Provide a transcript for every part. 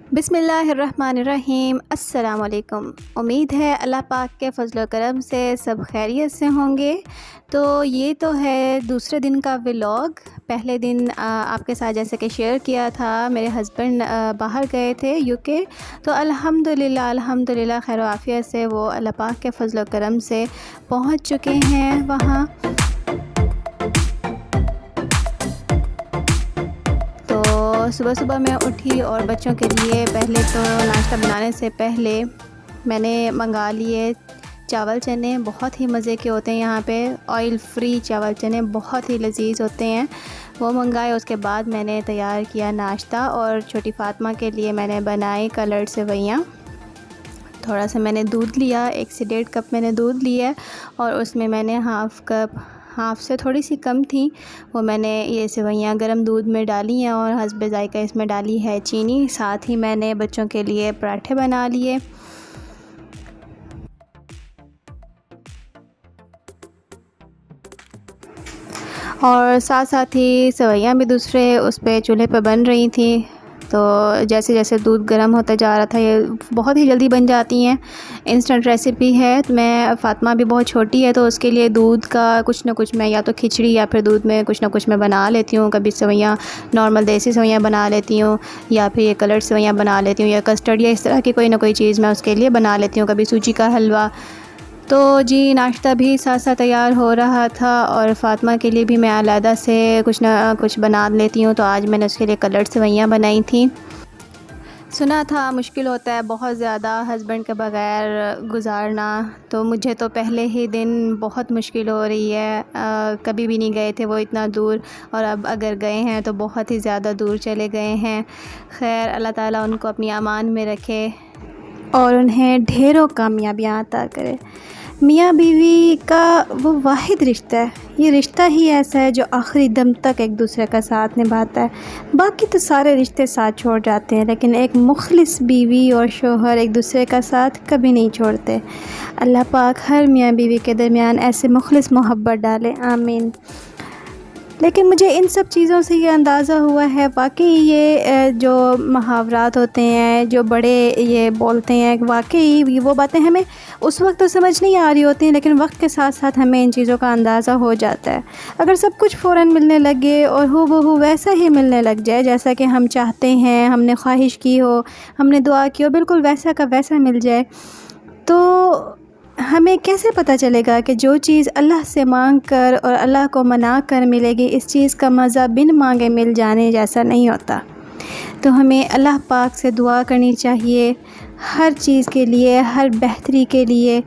बिस्मिल्लाहिर्रहमानिर्रहीम। अस्सलाम वालेकुम। उम्मीद है अल्लाह पाक के फ़ज़ल व करम से सब खैरियत से होंगे। तो ये तो है दूसरे दिन का व्लॉग। पहले दिन आपके साथ जैसे कि शेयर किया था, मेरे हस्बैंड बाहर गए थे यूके। तो अल्हम्दुलिल्लाह खैर आफ़ियत से वो अल्लाह पाक के फ़ज़ल व करम से पहुँच चुके हैं वहाँ। सुबह सुबह मैं उठी और बच्चों के लिए पहले तो नाश्ता बनाने से पहले मैंने मंगा लिए चावल चने। बहुत ही मज़े के होते हैं यहाँ पे, ऑयल फ्री चावल चने बहुत ही लजीज होते हैं। वो मंगाए, उसके बाद मैंने तैयार किया नाश्ता और छोटी फ़ातिमा के लिए मैंने बनाई कलर्ड सेवइयाँ। थोड़ा सा मैंने दूध लिया, 1 से 1.5 कप मैंने दूध लिया और उसमें मैंने हाफ़ से थोड़ी सी कम थी, वो मैंने ये सेवइयाँ गर्म दूध में डाली हैं और हस्बे ज़ायक़ा इसमें डाली है चीनी। साथ ही मैंने बच्चों के लिए पराठे बना लिए। और साथ साथ ही सेवइयाँ भी दूसरे उस पे चूल्हे पे बन रही थी। तो जैसे जैसे दूध गर्म होता जा रहा था, ये बहुत ही जल्दी बन जाती हैं, इंस्टेंट रेसिपी है। तो मैं फ़ातिमा भी बहुत छोटी है तो उसके लिए दूध का कुछ ना कुछ मैं या तो खिचड़ी या फिर दूध में कुछ ना कुछ मैं बना लेती हूँ। कभी सेवइयाँ नॉर्मल देसी सेवइयाँ बना लेती हूँ या फिर ये कलर्ड सेवइयाँ बना लेती हूँ या कस्टर्ड या इस तरह की कोई ना कोई चीज़ मैं उसके लिए बना लेती हूँ, कभी सूजी का हलवा। तो जी नाश्ता भी साथ साथ तैयार हो रहा था और फ़ातिमा के लिए भी मैं अलहदा से कुछ ना कुछ बना लेती हूँ। तो आज मैंने उसके लिए कलर्ड सेवइयाँ बनाई थी। सुना था मुश्किल होता है बहुत ज़्यादा हस्बैंड के बग़ैर गुजारना, तो मुझे तो पहले ही दिन बहुत मुश्किल हो रही है। कभी भी नहीं गए थे वो इतना दूर, और अब अगर गए हैं तो बहुत ही ज़्यादा दूर चले गए हैं। खैर अल्लाह ताला उनको अपनी अमान में रखे और उन्हें ढेरों कामयाबियाँ अता करे। मियाँ बीवी का वो वाहिद रिश्ता है, ये रिश्ता ही ऐसा है जो आखिरी दम तक एक दूसरे का साथ निभाता है। बाकी तो सारे रिश्ते साथ छोड़ जाते हैं, लेकिन एक मुखलिस बीवी और शोहर एक दूसरे का साथ कभी नहीं छोड़ते। अल्लाह पाक हर मियाँ बीवी के दरमियान ऐसे मुखलिस मोहब्बत डाले, आमीन। लेकिन मुझे इन सब चीज़ों से ये अंदाज़ा हुआ है, वाकई ये जो मुहावरात होते हैं, जो बड़े ये बोलते हैं, वाकई वो बातें हमें उस वक्त तो समझ नहीं आ रही होती हैं, लेकिन वक्त के साथ साथ हमें इन चीज़ों का अंदाज़ा हो जाता है। अगर सब कुछ फ़ौरन मिलने लगे और हूबहू वैसा ही मिलने लग जाए जैसा कि हम चाहते हैं, हमने ख्वाहिश की हो, हमने दुआ की हो, बिल्कुल वैसा का वैसा मिल जाए, तो हमें कैसे पता चलेगा कि जो चीज़ अल्लाह से मांग कर और अल्लाह को मना कर मिलेगी, इस चीज़ का मज़ा बिन मांगे मिल जाने जैसा नहीं होता। तो हमें अल्लाह पाक से दुआ करनी चाहिए हर चीज़ के लिए, हर बेहतरी के लिए।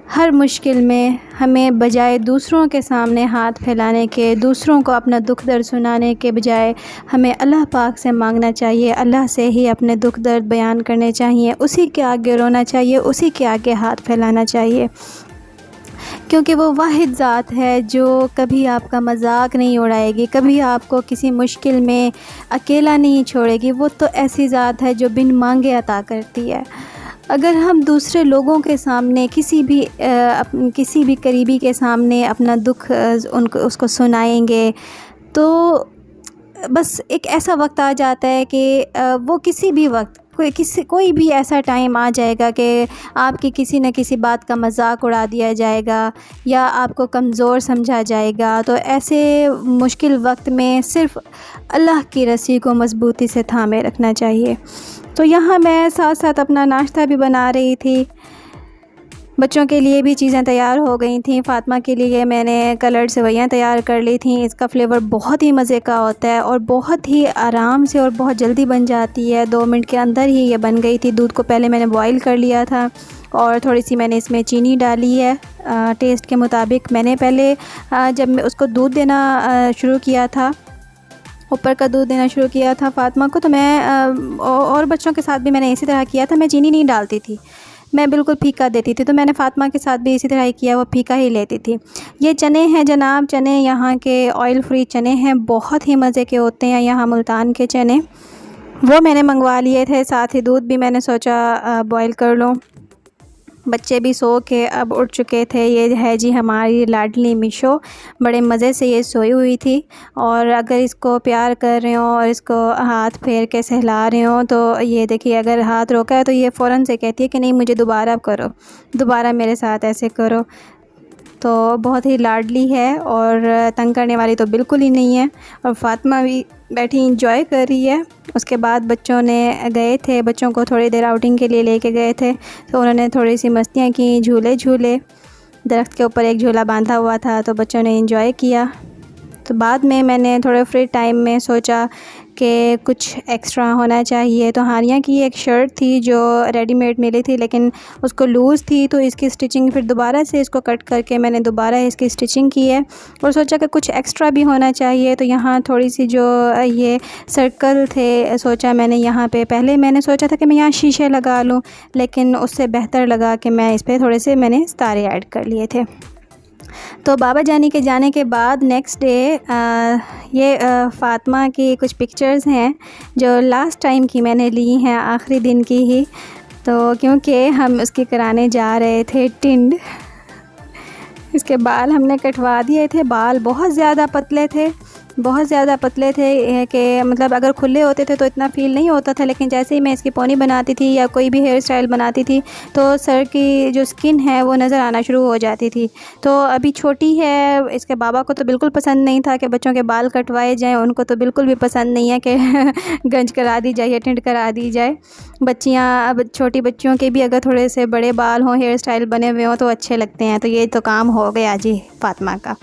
हर मुश्किल में हमें बजाय दूसरों के सामने हाथ फैलाने के, दूसरों को अपना दुख दर्द सुनाने के बजाय हमें अल्लाह पाक से मांगना चाहिए। अल्लाह से ही अपने दुख दर्द बयान करने चाहिए, उसी के आगे रोना चाहिए, उसी के आगे हाथ फैलाना चाहिए, क्योंकि वो वाहिद ज़ात है जो कभी आपका मजाक नहीं उड़ाएगी, कभी आपको किसी मुश्किल में अकेला नहीं छोड़ेगी। वो तो ऐसी ज़ात है जो बिन मांगे अता करती है। अगर हम दूसरे लोगों के सामने किसी भी करीबी के सामने अपना दुख उसको सुनाएंगे, तो बस एक ऐसा वक्त आ जाता है कि वो किसी भी वक्त कोई भी ऐसा टाइम आ जाएगा कि आपकी किसी न किसी बात का मजाक उड़ा दिया जाएगा या आपको कमज़ोर समझा जाएगा। तो ऐसे मुश्किल वक्त में सिर्फ़ अल्लाह की रस्सी को मज़बूती से थामे रखना चाहिए। तो यहाँ मैं साथ साथ अपना नाश्ता भी बना रही थी, बच्चों के लिए भी चीज़ें तैयार हो गई थी। फ़ातिमा के लिए मैंने कलर्ड सेवइयाँ तैयार कर ली थी। इसका फ्लेवर बहुत ही मज़े का होता है और बहुत ही आराम से और बहुत जल्दी बन जाती है, 2 मिनट के अंदर ही ये बन गई थी। दूध को पहले मैंने बॉईल कर लिया था और थोड़ी सी मैंने इसमें चीनी डाली है टेस्ट के मुताबिक। मैंने पहले जब मैं उसको दूध देना शुरू किया था, ऊपर का दूध देना शुरू किया था फ़ातिमा को, तो मैं और बच्चों के साथ भी मैंने इसी तरह किया था। मैं चीनी नहीं डालती थी, मैं बिल्कुल फीका देती थी। तो मैंने फ़ातिमा के साथ भी इसी तरह ही किया, वो फीका ही लेती थी। ये चने हैं जनाब, चने यहाँ के ऑयल फ्री चने हैं, बहुत ही मज़े के होते हैं यहाँ मुल्तान के चने। वो मैंने मंगवा लिए थे, साथ ही दूध भी मैंने सोचा बॉईल कर लूँ। बच्चे भी सो के अब उठ चुके थे। ये है जी हमारी लाडली मिशो, बड़े मज़े से ये सोई हुई थी। और अगर इसको प्यार कर रहे हो और इसको हाथ फेर के सहला रहे हो तो ये देखिए, अगर हाथ रोका है तो ये फ़ौरन से कहती है कि नहीं मुझे दोबारा करो, दोबारा मेरे साथ ऐसे करो। तो बहुत ही लाडली है और तंग करने वाली तो बिल्कुल ही नहीं है। और फ़ातिमा भी बैठी इंजॉय कर रही है। उसके बाद बच्चों ने गए थे, बच्चों को थोड़ी देर आउटिंग के लिए लेके गए थे, तो उन्होंने थोड़ी सी मस्तियाँ की, झूले झूले। दरख्त के ऊपर एक झूला बांधा हुआ था तो बच्चों ने इंजॉय किया। तो बाद में मैंने थोड़े फ्री टाइम में सोचा कि कुछ एक्स्ट्रा होना चाहिए। तो हानिया की एक शर्ट थी जो रेडीमेड मिली थी, लेकिन उसको लूज़ थी, तो इसकी स्टिचिंग फिर दोबारा से इसको कट करके मैंने दोबारा इसकी स्टिचिंग की है। और सोचा कि कुछ एक्स्ट्रा भी होना चाहिए, तो यहाँ थोड़ी सी जो ये सर्कल थे, सोचा मैंने यहाँ पे, पहले मैंने सोचा था कि मैं यहाँ शीशे लगा लूँ, लेकिन उससे बेहतर लगा कि मैं इस पर थोड़े से मैंने सितारे ऐड कर लिए थे। तो बाबा जानी के जाने के बाद नेक्स्ट डे ये फ़ातिमा की कुछ पिक्चर्स हैं जो लास्ट टाइम की मैंने ली हैं, आखिरी दिन की ही। तो क्योंकि हम उसकी कराने जा रहे थे टिंड, इसके बाल हमने कटवा दिए थे। बाल बहुत ज़्यादा पतले थे, बहुत ज़्यादा पतले थे कि मतलब अगर खुले होते थे तो इतना फ़ील नहीं होता था, लेकिन जैसे ही मैं इसकी पोनी बनाती थी या कोई भी हेयर स्टाइल बनाती थी तो सर की जो स्किन है वो नज़र आना शुरू हो जाती थी। तो अभी छोटी है, इसके बाबा को तो बिल्कुल पसंद नहीं था कि बच्चों के बाल कटवाए जाएँ, उनको तो बिल्कुल भी पसंद नहीं है कि गंज करा दी जाए या टिंड करा दी जाए। बच्चियाँ, अब छोटी बच्चियों के भी अगर थोड़े से बड़े बाल हों, हेयर स्टाइल बने हुए हों तो अच्छे लगते हैं। तो ये तो काम हो गया जी फ़ातिमा का,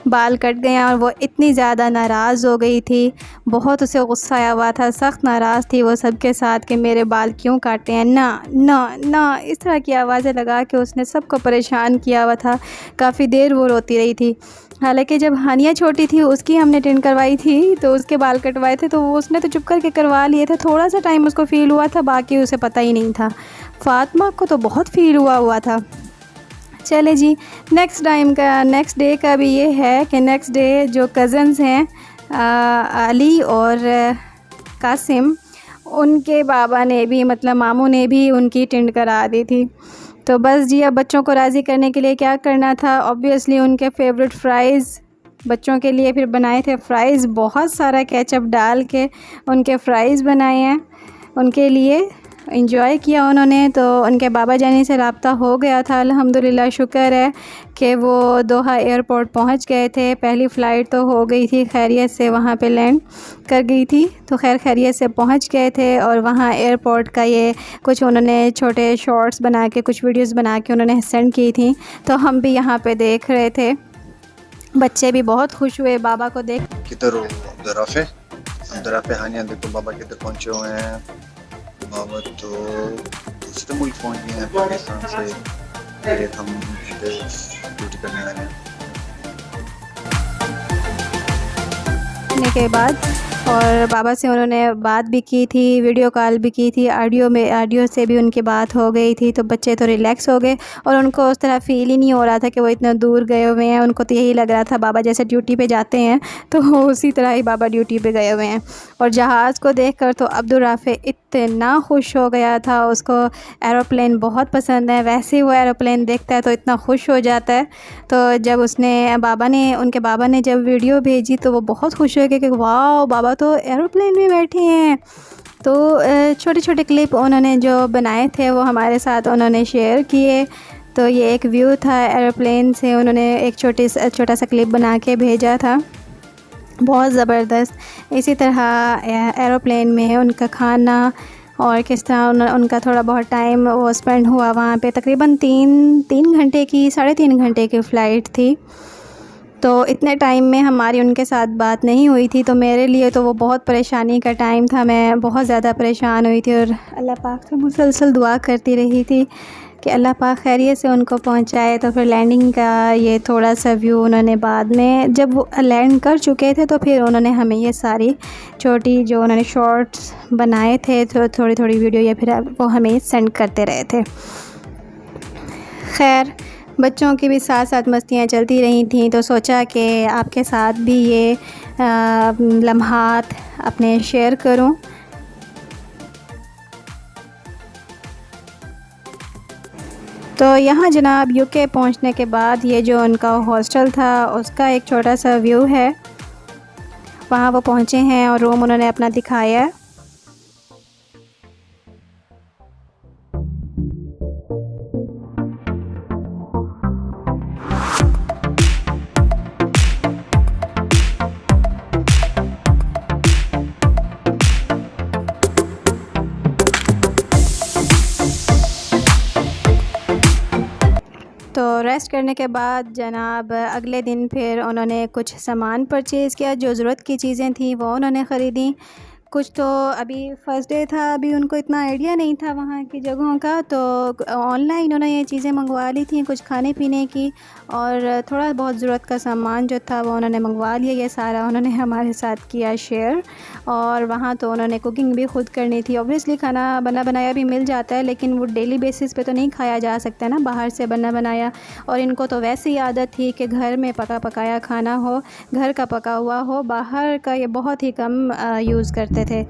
बाल कट गए। और वो इतनी ज़्यादा नाराज़ हो गई थी, बहुत उसे गुस्सा आया हुआ था, सख्त नाराज़ थी वो सबके साथ कि मेरे बाल क्यों काटे हैं, ना ना ना, इस तरह की आवाज़ें लगा के उसने सबको परेशान किया हुआ था। काफ़ी देर वो रोती रही थी। हालांकि जब हानिया छोटी थी उसकी हमने टिंड करवाई थी तो उसके बाल कटवाए थे, तो उसने तो चुप करके करवा लिए थे। थोड़ा सा टाइम उसको फ़ील हुआ था, बाकी उसे पता ही नहीं था। फ़ातिमा को तो बहुत फ़ील हुआ था। चले जी, नेक्स्ट डे का भी ये है कि नेक्स्ट डे जो कज़न्स हैं अली और कासिम, उनके बाबा ने भी, मतलब मामू ने भी उनकी टिंड करा दी थी। तो बस जी, अब बच्चों को राज़ी करने के लिए क्या करना था, ऑब्वियसली उनके फेवरेट फ़्राइज़ बच्चों के लिए फिर बनाए थे। फ़्राइज़ बहुत सारा केचप डाल के उनके फ़्राइज़ बनाए हैं, उनके लिए एंजॉय किया उन्होंने। तो उनके बाबा जानी से रब्ता हो गया था, अल्हम्दुलिल्लाह, शुक्र है कि वो दोहा एयरपोर्ट पहुंच गए थे। पहली फ़्लाइट तो हो गई थी, खैरियत से वहां पे लैंड कर गई थी, तो खैरियत से पहुंच गए थे। और वहां एयरपोर्ट का ये कुछ उन्होंने छोटे शॉर्ट्स बना के, कुछ वीडियोस बना के उन्होंने सेंड की थी, तो हम भी यहाँ पे देख रहे थे। बच्चे भी बहुत खुश हुए बाबा को देख। किधर हो अब्दुर्राफ़े हानिया, देखो बाबा किधर पहुँचे हुए हैं। बाबा तो दूसरे मुल्क पहुँच गए हैं, पाकिस्तान से। फिर हम ड्यूटी करने लगे हैं के बाद। और बाबा से उन्होंने बात भी की थी, वीडियो कॉल भी की थी, ऑडियो से भी उनकी बात हो गई थी। तो बच्चे तो रिलैक्स हो गए और उनको उस तरह फ़ील ही नहीं हो रहा था कि वो इतना दूर गए हुए हैं। उनको तो यही लग रहा था बाबा जैसे ड्यूटी पे जाते हैं तो उसी तरह ही बाबा ड्यूटी पे गए हुए हैं। और जहाज़ को देखकर तो अब्दुर्राफ़े इतना खुश हो गया था, उसको एरोप्लेन बहुत पसंद है, वैसे ही वो एरोप्लेन देखता है तो इतना खुश हो जाता है। तो जब उनके बाबा ने जब वीडियो भेजी तो वो बहुत खुश हो गए कि वाह, बाबा तो एरोप्लेन में बैठे हैं। तो छोटे छोटे क्लिप उन्होंने जो बनाए थे वो हमारे साथ उन्होंने शेयर किए। तो ये एक व्यू था एरोप्लेन से, उन्होंने एक छोटा सा क्लिप बना के भेजा था, बहुत ज़बरदस्त। इसी तरह एरोप्लेन में उनका खाना और किस तरह उनका थोड़ा बहुत टाइम वो स्पेंड हुआ वहाँ पे। तकरीबन 3.5 घंटे की फ़्लाइट थी। तो इतने टाइम में हमारी उनके साथ बात नहीं हुई थी, तो मेरे लिए तो वो बहुत परेशानी का टाइम था। मैं बहुत ज़्यादा परेशान हुई थी और अल्लाह पाक से मुसलसल दुआ करती रही थी कि अल्लाह पाक खैरियत से उनको पहुंचाए। तो फिर लैंडिंग का ये थोड़ा सा व्यू उन्होंने बाद में, जब वो लैंड कर चुके थे, तो फिर उन्होंने हमें ये सारी छोटी जो उन्होंने शॉर्ट्स बनाए थे, तो थोड़ी वीडियो या फिर वो हमें सेंड करते रहे थे। खैर, बच्चों की भी साथ साथ मस्तियाँ चलती रही थी, तो सोचा कि आपके साथ भी ये लम्हात अपने शेयर करूं। तो यहाँ जनाब यूके पहुँचने के बाद ये जो उनका हॉस्टल था उसका एक छोटा सा व्यू है, वहाँ वो पहुँचे हैं और रूम उन्होंने अपना दिखाया है। तो रेस्ट करने के बाद जनाब अगले दिन फिर उन्होंने कुछ सामान परचेज़ किया, जो ज़रूरत की चीज़ें थी वो उन्होंने ख़रीदी। कुछ तो अभी फ़र्स्ट डे था, अभी उनको इतना आइडिया नहीं था वहाँ की जगहों का, तो ऑनलाइन उन्होंने ये चीज़ें मंगवा ली थी, कुछ खाने पीने की और थोड़ा बहुत ज़रूरत का सामान जो था वो उन्होंने मंगवा लिया। ये सारा उन्होंने हमारे साथ किया शेयर। और वहाँ तो उन्होंने कुकिंग भी खुद करनी थी। ऑब्वियसली खाना बना बनाया भी मिल जाता है, लेकिन वो डेली बेसिस पे तो नहीं खाया जा सकता ना, बाहर से बना बनाया। और इनको तो वैसे ही आदत थी कि घर में पका पकाया खाना हो, घर का पका हुआ हो, बाहर का ये बहुत ही कम यूज़ करते थे।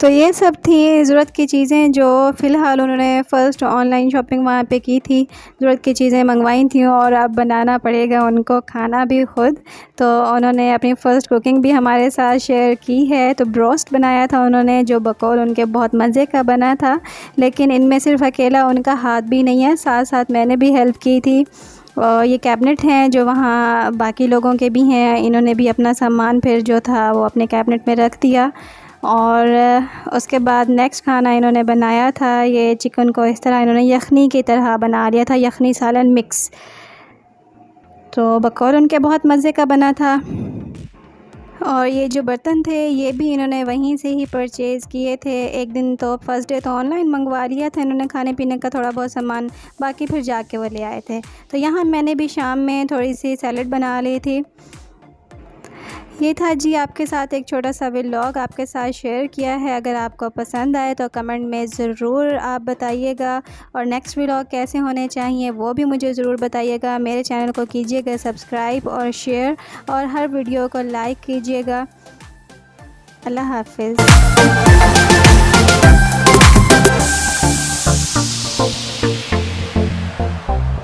तो ये सब थी ज़रूरत की चीज़ें जो फ़िलहाल उन्होंने फ़र्स्ट ऑनलाइन शॉपिंग वहाँ पे की थी। ज़रूरत की चीज़ें मंगवाई थी और अब बनाना पड़ेगा उनको खाना भी ख़ुद। तो उन्होंने अपनी फ़र्स्ट कुकिंग भी हमारे साथ शेयर की है। तो ब्रोस्ट बनाया था उन्होंने, जो बकौल उनके बहुत मज़े का बना था। लेकिन इनमें सिर्फ़ अकेला उनका हाथ भी नहीं है, साथ साथ मैंने भी हेल्प की थी। और ये कैबिनेट हैं जो वहाँ बाकी लोगों के भी हैं, इन्होंने भी अपना सामान फिर जो था वो अपने कैबिनेट में रख दिया। और उसके बाद नेक्स्ट खाना इन्होंने बनाया था, ये चिकन को इस तरह इन्होंने यखनी की तरह बना लिया था, यखनी सालन मिक्स। तो बकौल उनके बहुत मज़े का बना था। और ये जो बर्तन थे ये भी इन्होंने वहीं से ही परचेज़ किए थे। एक दिन तो फ़र्स्ट डे तो ऑनलाइन मंगवा लिया था इन्होंने खाने पीने का थोड़ा बहुत सामान, बाकी फिर जाके वो ले आए थे। तो यहाँ मैंने भी शाम में थोड़ी सी सैलड बना ली थी। ये था जी आपके साथ एक छोटा सा व्लॉग आपके साथ शेयर किया है। अगर आपको पसंद आए तो कमेंट में ज़रूर आप बताइएगा, और नेक्स्ट व्लॉग कैसे होने चाहिए वो भी मुझे ज़रूर बताइएगा। मेरे चैनल को कीजिएगा सब्सक्राइब और शेयर, और हर वीडियो को लाइक कीजिएगा। अल्लाह हाफ़िज़।